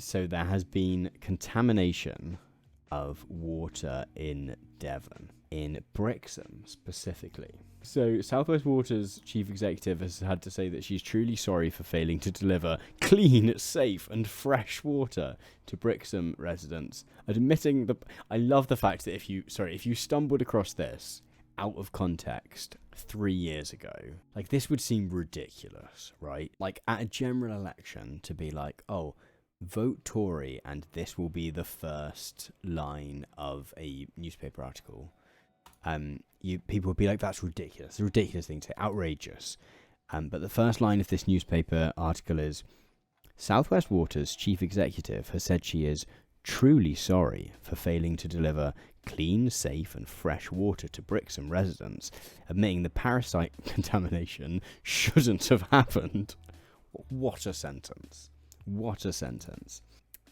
So there has been contamination of water in Devon, in Brixham specifically. So South West Water's chief executive has had to say that she's truly sorry for failing to deliver clean, safe and fresh water to Brixham residents, admitting I love the fact that if you stumbled across this out of context 3 years ago, like, this would seem ridiculous, right? Like, at a general election to be like, oh, vote Tory and this will be the first line of a newspaper article. People would be like, that's ridiculous. It's a ridiculous thing to say, outrageous. But the first line of this newspaper article is, South West Water's chief executive has said she is truly sorry for failing to deliver clean, safe and fresh water to Brixham residents, admitting the parasite contamination shouldn't have happened. What a sentence. What a sentence.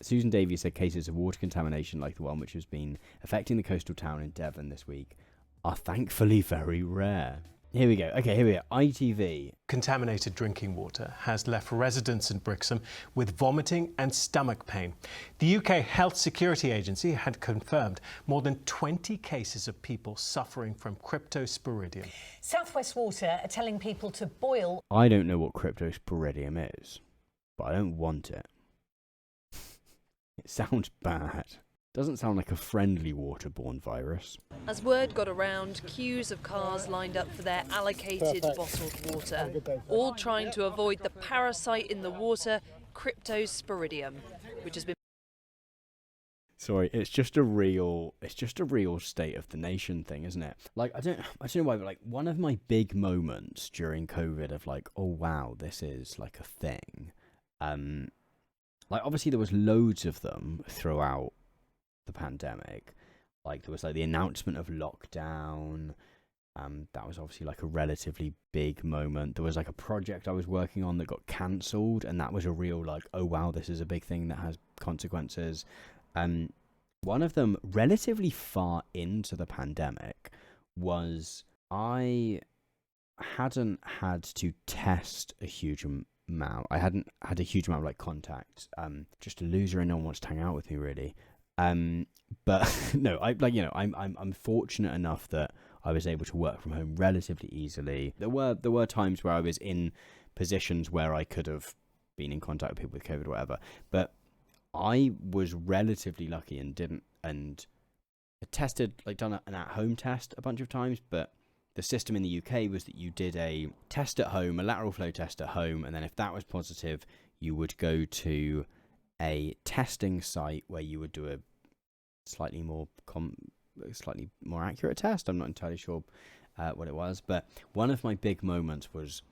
Susan Davies said cases of water contamination like the one which has been affecting the coastal town in Devon this week are thankfully very rare. Here we go. Okay, here we go. ITV. Contaminated drinking water has left residents in Brixham with vomiting and stomach pain. The UK Health Security Agency had confirmed more than 20 cases of people suffering from cryptosporidium. South West Water are telling people to boil. I don't know what cryptosporidium is, but I don't want it. It sounds bad. Doesn't sound like a friendly waterborne virus. As word got around, queues of cars lined up for their allocated bottled water, all trying to avoid the parasite in the water, cryptosporidium, which has been... Sorry, it's just a real state of the nation thing, isn't it? Like, I don't know why, but like, one of my big moments during COVID of like, oh wow, this is like a thing. Like, obviously there was loads of them throughout the pandemic. Like, there was like the announcement of lockdown. That was obviously like a relatively big moment. There was like a project I was working on that got cancelled, and that was a real like, oh wow, this is a big thing that has consequences. One of them, relatively far into the pandemic, was I hadn't had to test a huge amount. I hadn't had a huge amount of like contact. Just a loser and no one wants to hang out with me, really. But no, I'm fortunate enough that I was able to work from home relatively easily. There were times where I was in positions where I could have been in contact with people with COVID or whatever, but I was relatively lucky and I tested, like, done an at-home test a bunch of times, but the system in the UK was that you did a test at home, a lateral flow test at home, and then if that was positive, you would go to a testing site where you would do a slightly more accurate test. I'm not entirely sure what it was, but one of my big moments was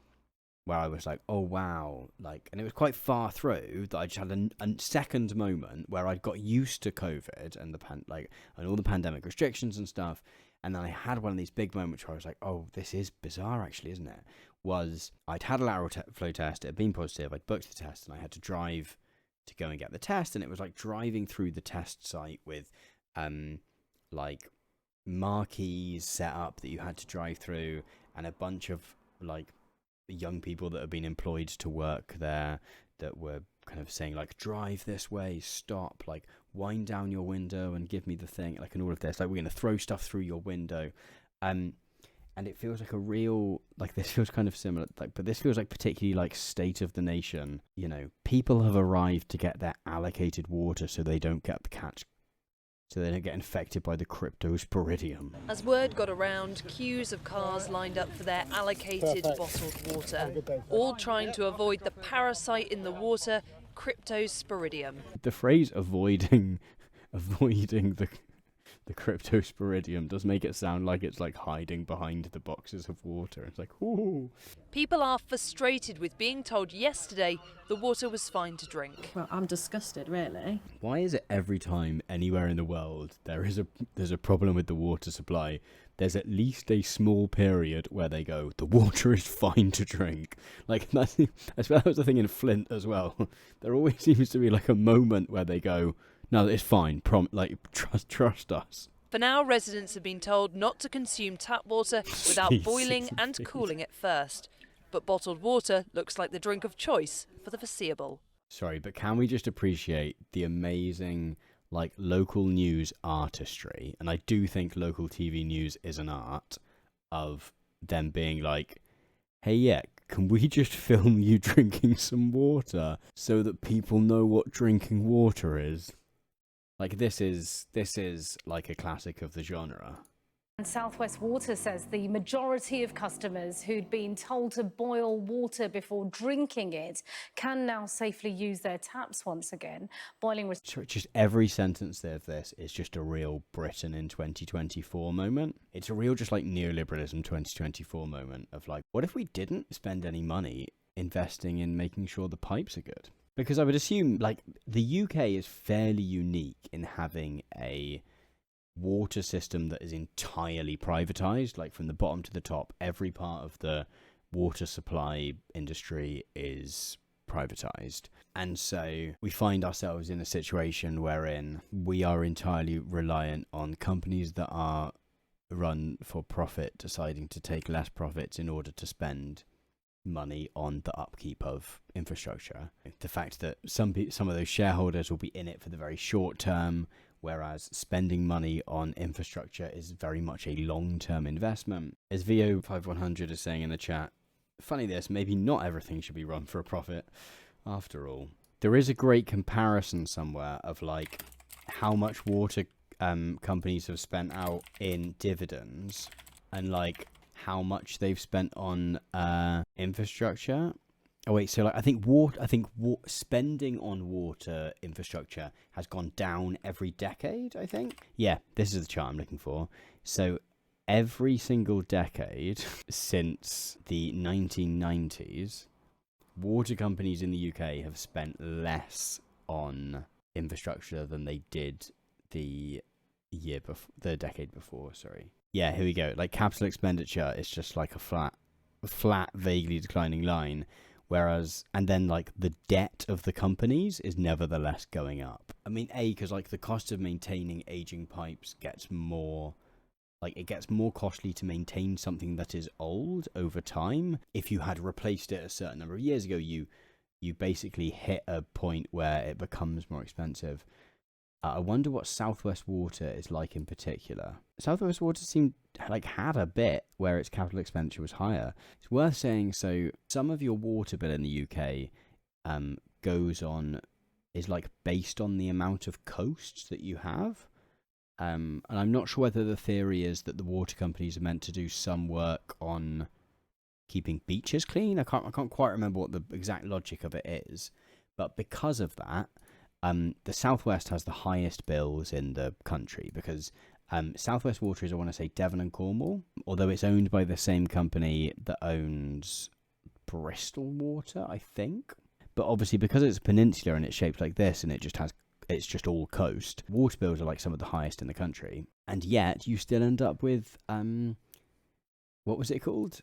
where I was like, oh wow, like, and it was quite far through that I just had a second moment where I'd got used to COVID and and all the pandemic restrictions and stuff, and then I had one of these big moments where I was like, oh, this is bizarre actually, isn't it? Was I'd had a lateral flow test, it had been positive, I'd booked the test, and I had to drive to go and get the test, and it was like driving through the test site with like marquees set up that you had to drive through, and a bunch of like young people that have been employed to work there that were kind of saying like, drive this way, stop, like wind down your window and give me the thing, like, and all of this, like, we're going to throw stuff through your window. And it feels like a real, like, this feels kind of similar, like, but this feels like particularly like state of the nation. You know, people have arrived to get their allocated water so they don't get infected by the cryptosporidium. As word got around, queues of cars lined up for their allocated bottled water, all trying to avoid the parasite in the water, cryptosporidium. The phrase avoiding the cryptosporidium does make it sound like it's like hiding behind the boxes of water. It's like, ooh. People are frustrated with being told yesterday the water was fine to drink. Well, I'm disgusted, really. Why is it every time anywhere in the world there's a problem with the water supply, there's at least a small period where they go, the water is fine to drink? Like, that was the thing in Flint as well. There always seems to be like a moment where they go, no, it's fine. Trust us. For now, residents have been told not to consume tap water without boiling and cooling it first. But bottled water looks like the drink of choice for the foreseeable. Sorry, but can we just appreciate the amazing, like, local news artistry? And I do think local TV news is an art of them being like, hey, yeah, can we just film you drinking some water so that people know what drinking water is? Like, this is like a classic of the genre. And South West Water says the majority of customers who'd been told to boil water before drinking it can now safely use their taps once again. Boiling So just every sentence there of this is just a real Britain in 2024 moment. It's a real just like neoliberalism 2024 moment of like, what if we didn't spend any money investing in making sure the pipes are good? Because I would assume like the UK is fairly unique in having a water system that is entirely privatized, like from the bottom to the top. Every part of the water supply industry is privatized, and so we find ourselves in a situation wherein we are entirely reliant on companies that are run for profit deciding to take less profits in order to spend money on the upkeep of infrastructure. The fact that some of those shareholders will be in it for the very short term, whereas spending money on infrastructure is very much a long-term investment. As VO5100 is saying in the chat, funny this, maybe not everything should be run for a profit after all. There is a great comparison somewhere of like how much water companies have spent out in dividends and like how much they've spent on infrastructure. Oh wait, so like I think spending on water infrastructure has gone down every decade, I think. Yeah, this is the chart I'm looking for. So every single decade since the 1990s, water companies in the UK have spent less on infrastructure than they did the decade before, sorry. Yeah, here we go. Like capital expenditure is just like a flat, vaguely declining line. Whereas, and then like the debt of the companies is nevertheless going up. I mean, because like the cost of maintaining aging pipes gets more, like it gets more costly to maintain something that is old over time. If you had replaced it a certain number of years ago, you basically hit a point where it becomes more expensive. I wonder what Southwest Water is like in particular. Southwest Water seemed like had a bit where its capital expenditure was higher. It's worth saying, so some of your water bill in the UK is like based on the amount of coasts that you have. And I'm not sure whether the theory is that the water companies are meant to do some work on keeping beaches clean. I can't quite remember what the exact logic of it is. But because of that, the Southwest has the highest bills in the country because Southwest Water is, I want to say, Devon and Cornwall, although it's owned by the same company that owns Bristol Water, I think. But obviously, because it's a peninsula and it's shaped like this and it's just all coast, water bills are like some of the highest in the country. And yet, you still end up with, what was it called?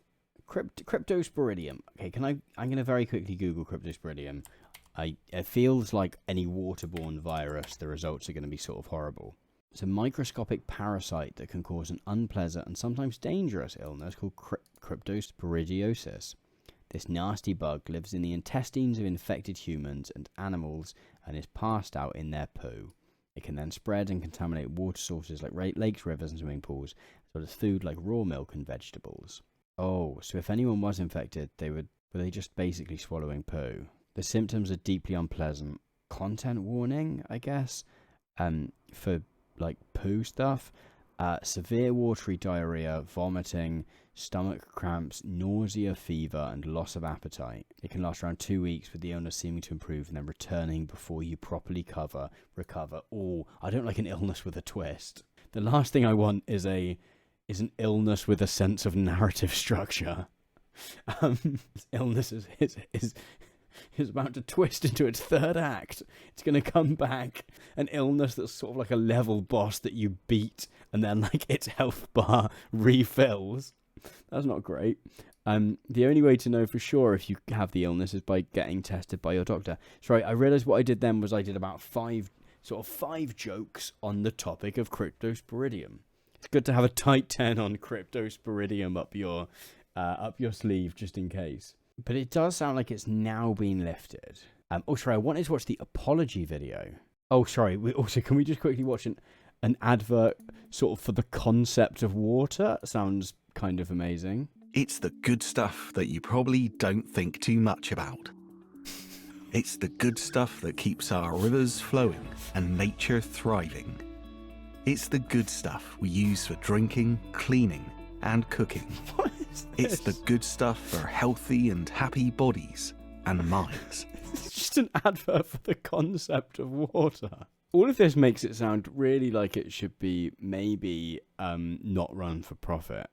Cryptosporidium. Okay, I'm going to very quickly Google Cryptosporidium. It feels like any waterborne virus, the results are going to be sort of horrible. It's a microscopic parasite that can cause an unpleasant and sometimes dangerous illness called cryptosporidiosis. This nasty bug lives in the intestines of infected humans and animals and is passed out in their poo. It can then spread and contaminate water sources like lakes, rivers and swimming pools, as well as food like raw milk and vegetables. Oh, so if anyone was infected, were they just basically swallowing poo? The symptoms are deeply unpleasant. Content warning, I guess, for like poo stuff. Severe watery diarrhea, vomiting, stomach cramps, nausea, fever, and loss of appetite. It can last around 2 weeks, with the illness seeming to improve and then returning before you properly recover. Oh, I don't like an illness with a twist. The last thing I want is an illness with a sense of narrative structure. Illness is about to twist into its third act. It's going to come back. An illness that's sort of like a level boss that you beat and then like its health bar refills. That's not great. The only way to know for sure if you have the illness is by getting tested by your doctor. Sorry, I realised what I did then was I did about five jokes on the topic of Cryptosporidium. It's good to have a tight 10 on Cryptosporidium up your sleeve just in case. But it does sound like it's now been lifted. Oh, sorry, I wanted to watch the apology video. Oh, sorry. Can we just quickly watch an advert sort of for the concept of water? Sounds kind of amazing. It's the good stuff that you probably don't think too much about. It's the good stuff that keeps our rivers flowing and nature thriving. It's the good stuff we use for drinking, cleaning, and cooking. What is this? It's the good stuff for healthy and happy bodies and minds. It's just an advert for the concept of water. All of this makes it sound really like it should be maybe not run for profit.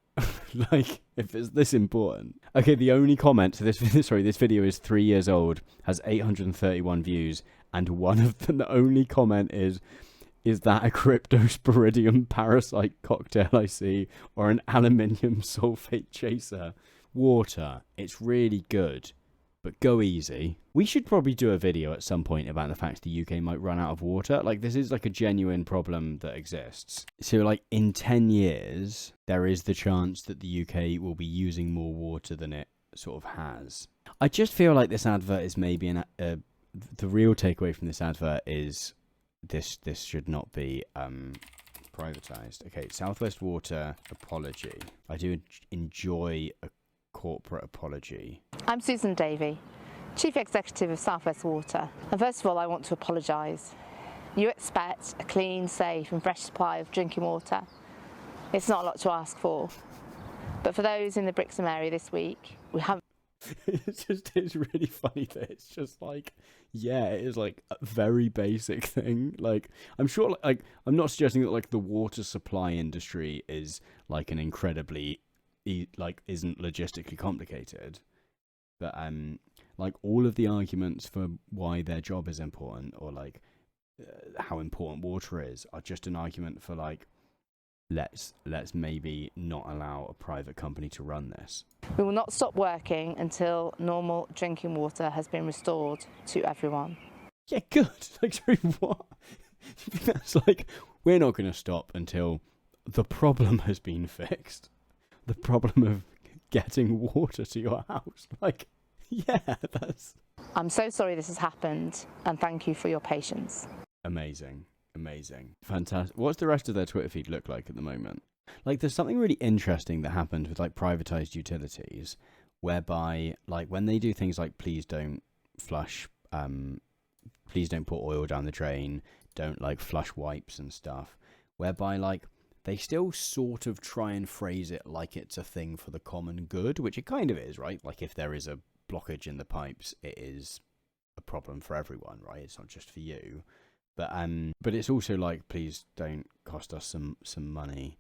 Like, if it's this important. Okay, the only comment to this video is 3 years old, has 831 views, and one of them, the only comment is that a cryptosporidium parasite cocktail I see, or an aluminium sulfate chaser? Water, it's really good, but go easy. We should probably do a video at some point about the fact the UK might run out of water. Like, this is like a genuine problem that exists. So, like, in 10 years, there is the chance that the UK will be using more water than it sort of has. I just feel like this advert is maybe the real takeaway from this advert is this should not be privatized. Okay, Southwest Water apology. I do enjoy a corporate apology. I'm Susan Davey, Chief Executive of Southwest Water. And first of all, I want to apologise. You expect a clean, safe and fresh supply of drinking water. It's not a lot to ask for. But for those in the Brixham area this week, we haven't. It's really funny that it's just like, yeah, it is like a very basic thing. Like, I'm sure, like, I'm not suggesting that like the water supply industry is like an incredibly isn't logistically complicated, but like all of the arguments for why their job is important, or like how important water is, are just an argument for like, let's maybe not allow a private company to run this. We will not stop working until normal drinking water has been restored to everyone. Yeah, good. Like, sorry, what? That's like, we're not going to stop until the problem has been fixed. The problem of getting water to your house. Like, yeah, that's... I'm so sorry this has happened, and thank you for your patience. Amazing. Fantastic. What's the rest of their Twitter feed look like at the moment? Like, there's something really interesting that happened with, like, privatized utilities, whereby, like, when they do things like please don't flush, please don't put oil down the drain, don't, like, flush wipes and stuff, whereby, like, they still sort of try and phrase it like it's a thing for the common good, which it kind of is, right? Like, if there is a blockage in the pipes, it is a problem for everyone, right? It's not just for you. But it's also like, please don't cost us some money.